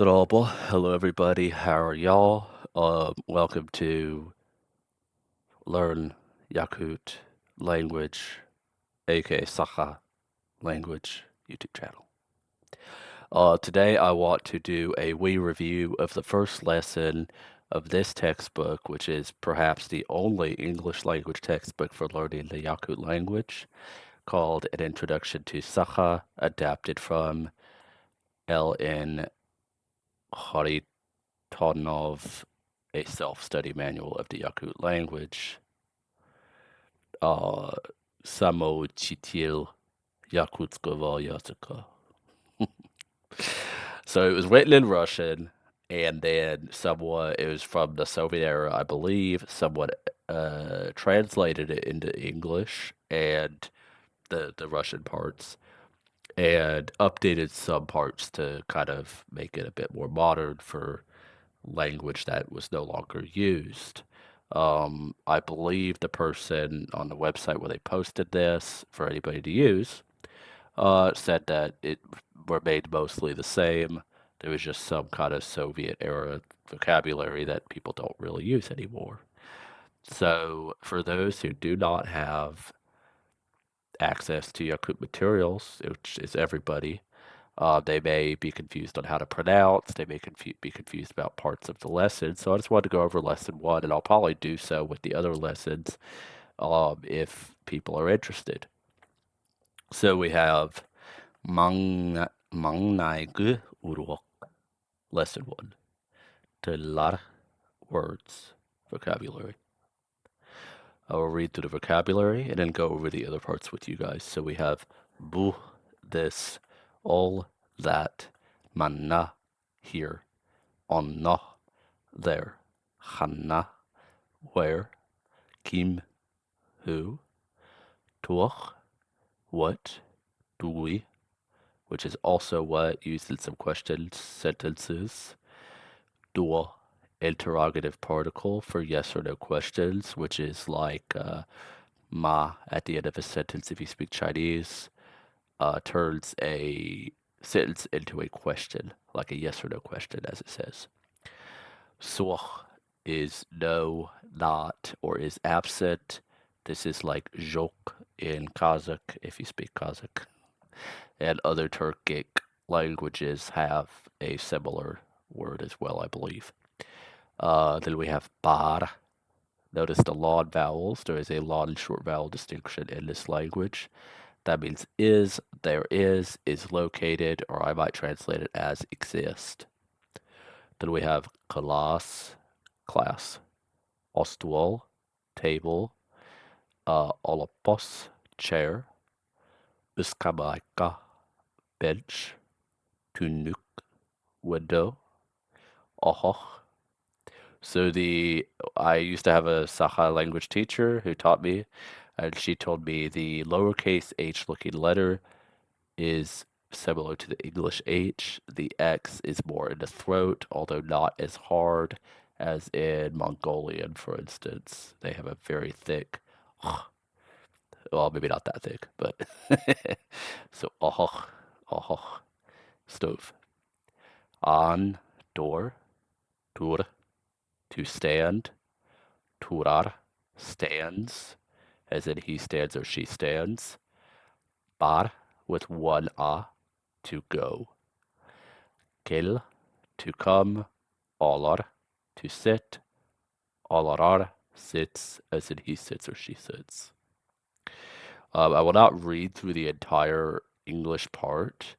Здорово. Hello, everybody. How are y'all? Welcome to Learn Yakut Language, aka Sakha Language YouTube channel. Today, I want to do a wee review of the first lesson of this textbook, which is perhaps the only English language textbook for learning the Yakut language, called An Introduction to Sakha, adapted from L.N. Kharitonov A Self-study manual of the Yakut language. Самоучитель якутского языка. So it was written in Russian, and then somewhat, it was from the Soviet era, I believe, somewhat translated it into English and the Russian parts, and updated some parts to kind of make it a bit more modern for language that was no longer used. I believe the person on the website where they posted this for anybody to use said that it remained mostly the same. There was just some kind of Soviet era vocabulary that people don't really use anymore. So, for those who do not have access to Yakut materials, which is everybody, they may be confused on how to pronounce. They may be confused about parts of the lesson. So I just wanted to go over lesson one, and I'll probably do so with the other lessons if people are interested. So we have Mangnaig Urok, lesson one. Telar words, vocabulary. I will read through the vocabulary and then go over the other parts with you guys. So we have bu, this, all, that, manna, here, onna, there, hanna, where, kim, who, tuach, what, dui, which is also what, used in some question sentences, dua, interrogative particle for yes or no questions, which is like ma at the end of a sentence if you speak Chinese, turns a sentence into a question, like a yes or no question, as it says. Suach is no, not, or is absent. This is like jok in Kazakh, if you speak Kazakh. And other Turkic languages have a similar word as well, I believe. Then we have bar. Notice the long vowels. There is a long and short vowel distinction in this language. That means is, there is located, or I might translate it as exist. Then we have class, ostuol, table, olopos, chair, uskamaika, bench, tunuk, window, ohoch. So I used to have a Sakha language teacher who taught me, and she told me the lowercase h looking letter is similar to the English H. The X is more in the throat, although not as hard as in Mongolian, for instance. They have a very thick, well, maybe not that thick, but so stove. On, door, tur, to stand, turar, stands, as in he stands or she stands. Bar, with one a, to go. Kel, to come. Olar, to sit. Olarar, sits, as in he sits or she sits. I will not read through the entire English part,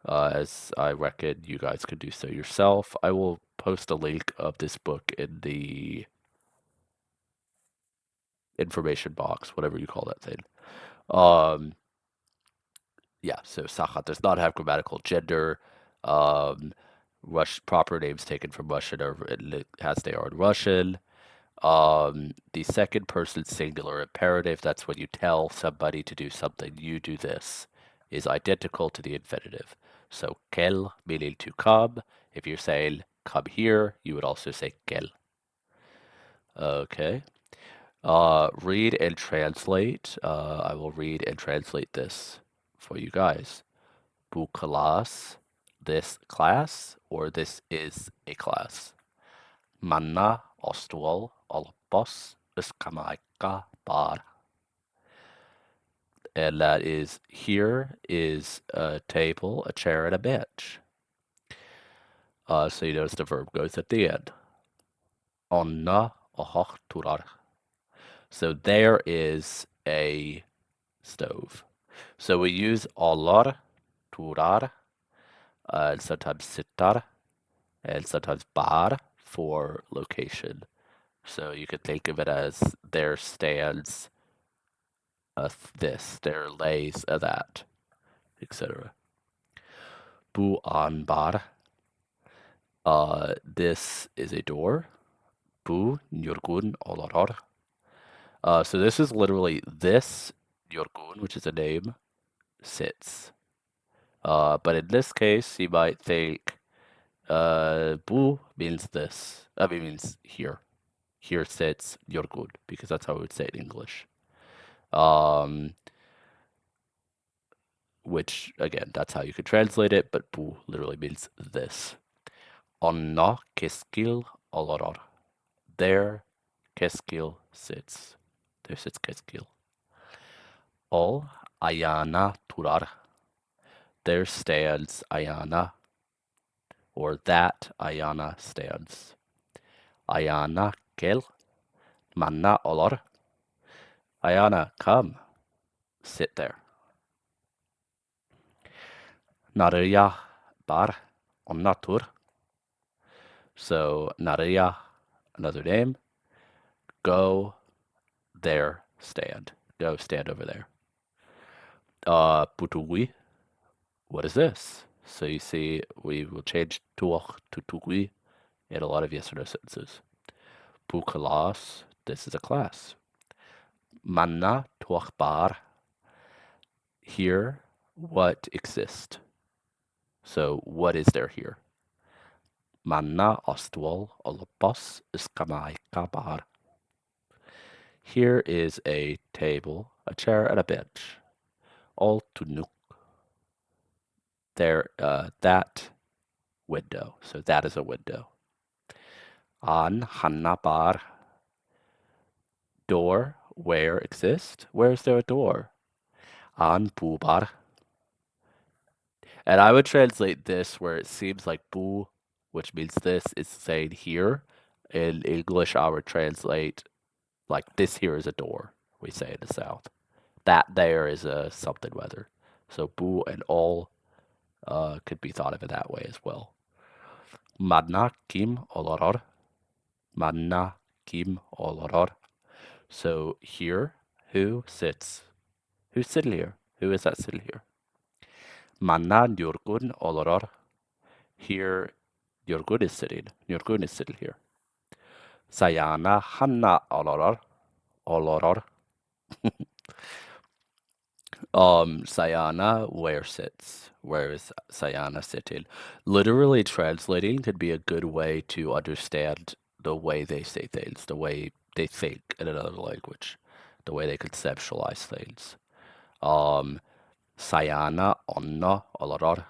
as I reckon you guys could do so yourself. I will post a link of this book in the information box, whatever you call that thing. Yeah, so Sakha does not have grammatical gender. Proper names taken from Russian or as they are in Russian. The second person singular imperative, that's when you tell somebody to do something, you do this, is identical to the infinitive. So kel, meaning to come. If you're saying come here, you would also say kel. Okay. Read and translate. I will read and translate this for you guys. Bu kelas, this class or this is a class. Manna ostual olopos uskamaika bar. And that is, here is a table, a chair, and a bench. So you notice the verb goes at the end. Onna ohok turar. So there is a stove. So we use olor, turar, and sometimes sitar, and sometimes bar for location. So you could think of it as there stands this, there lays a that, etc. Bu an bar. This is a door. Bu njurgun oloror. So this is literally this njurgun, which is a name, sits. But in this case, you might think bu means this. I mean, means here. Here sits njurgun, because that's how we would say it in English. Which, again, that's how you could translate it, but bu literally means this. Onna keskil oloror. There keskil sits. There sits keskil. Ol ayana turar. There stands ayana, or that ayana stands. Ayana kel manna olor. Ayana, come, sit there. Naraya bar onna tur. So Naraya, another name. Go there, stand. Go stand over there. Putugui. What is this? So you see, we will change tuach to tugui in a lot of yes or no sentences. Pukalas. This is a class. Manna tuach bar. Here, what exists? So what is there here? Manna ostual olopos iskamai kabar. Here is a table, a chair, and a bench. All tunuk. There, that window. So that is a window. An hanna bar. Door, where exists? Where is there a door? An bubar. And I would translate this where it seems like bu, which means this, is saying here. In English, I would translate like this here is a door, we say in the South. That there is a something weather. So bu and all could be thought of in that way as well. Madna kim oloror. Madna kim oloror. So here, who sits? Who's sitting here? Who is that sitting here? Manna Njurgun oloror. Here, Njurgun is sitting. Njurgun is sitting here. Sayana Hanna oloror. Oloror. Sayana, where sits? Where is Sayana sitting? Literally translating could be a good way to understand the way they say things, the way they think in another language, the way they conceptualize things. Sayana onna oloror.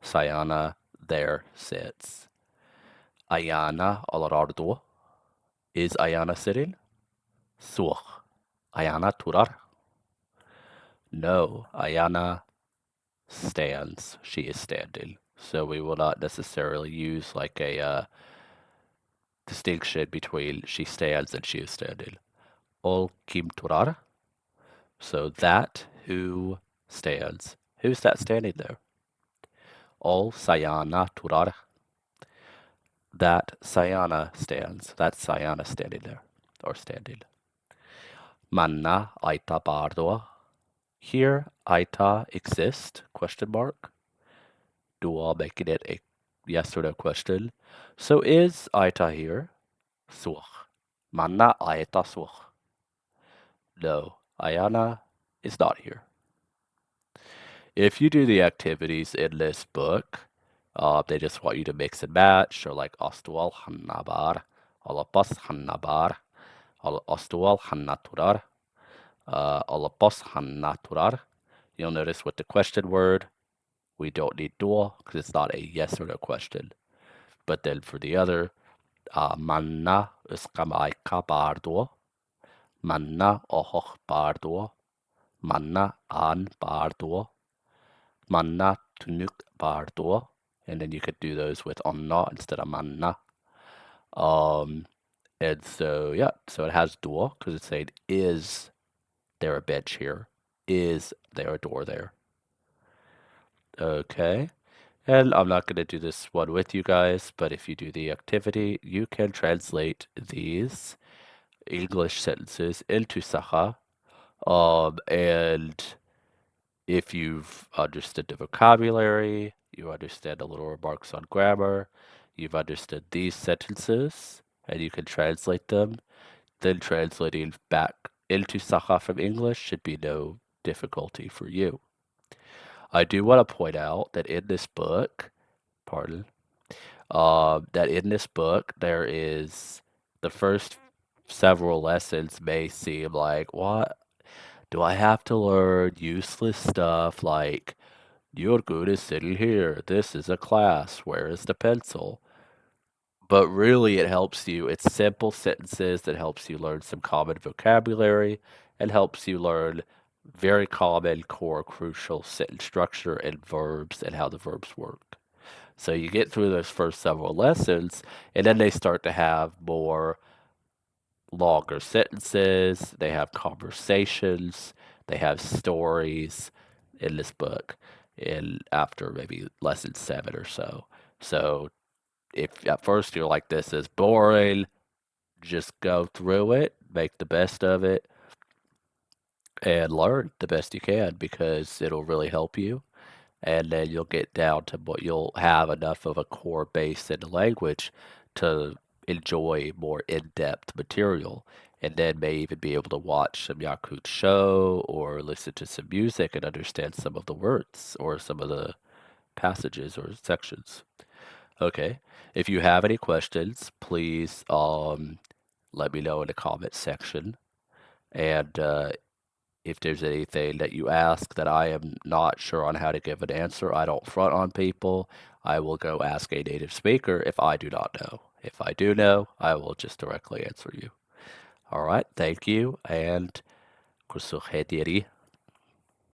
Sayana there sits. Ayana olorordo. Is Ayana sitting? Such. Ayana turar. No, Ayana stands. She is standing. So we will not necessarily use like a distinction between she stands and she is standing. Ol kim turar. So that who stands. Who's that standing there? Ol sayana turar. That sayana stands. That's sayana standing there. Or standing. Manna aita bardoa. Here, aita exist, question mark. Dua making it a yes or no question. So is aita here? Such. Manna aita such. No, Ayana is not here. If you do the activities in this book, they just want you to mix and match, or like ostual hannabar, olapos hannabar, ostual hannaturar, olapos hannaturar. You'll notice with the question word, we don't need dua because it's not a yes or no question. But then for the other, manna uskamai ka bardo, manna ohoch bardo, manna an bardo, manna tunuk bardo, and then you could do those with onna instead of manna. And so yeah, so it has dua because it's saying is there a bench here? Is there a door there? Okay. And I'm not going to do this one with you guys, but if you do the activity, you can translate these English sentences into Sakha. And if you've understood the vocabulary, you understand a little remarks on grammar, you've understood these sentences, and you can translate them, then translating back into Sakha from English should be no difficulty for you. I do want to point out that in this book, pardon, that in this book there is the first several lessons may seem like, what? Do I have to learn useless stuff like, you're good at sitting here, this is a class, where is the pencil? But really it helps you, it's simple sentences that helps you learn some common vocabulary and helps you learn very common, core, crucial sentence structure and verbs and how the verbs work. So you get through those first several lessons, and then they start to have more longer sentences, they have conversations, they have stories in this book in after maybe lesson 7 or so. So if at first you're like, this is boring, just go through it, make the best of it, and learn the best you can because it'll really help you. And then you'll get down to what you'll have enough of a core base in the language to enjoy more in-depth material, and then may even be able to watch some Yakut show or listen to some music and understand some of the words or some of the passages or sections. Okay, if you have any questions, please let me know in the comment section. And if there's anything that you ask that I am not sure on how to give an answer, I don't front on people. I will go ask a native speaker if I do not know. If I do know, I will just directly answer you. All right, thank you, and kusuhetiri.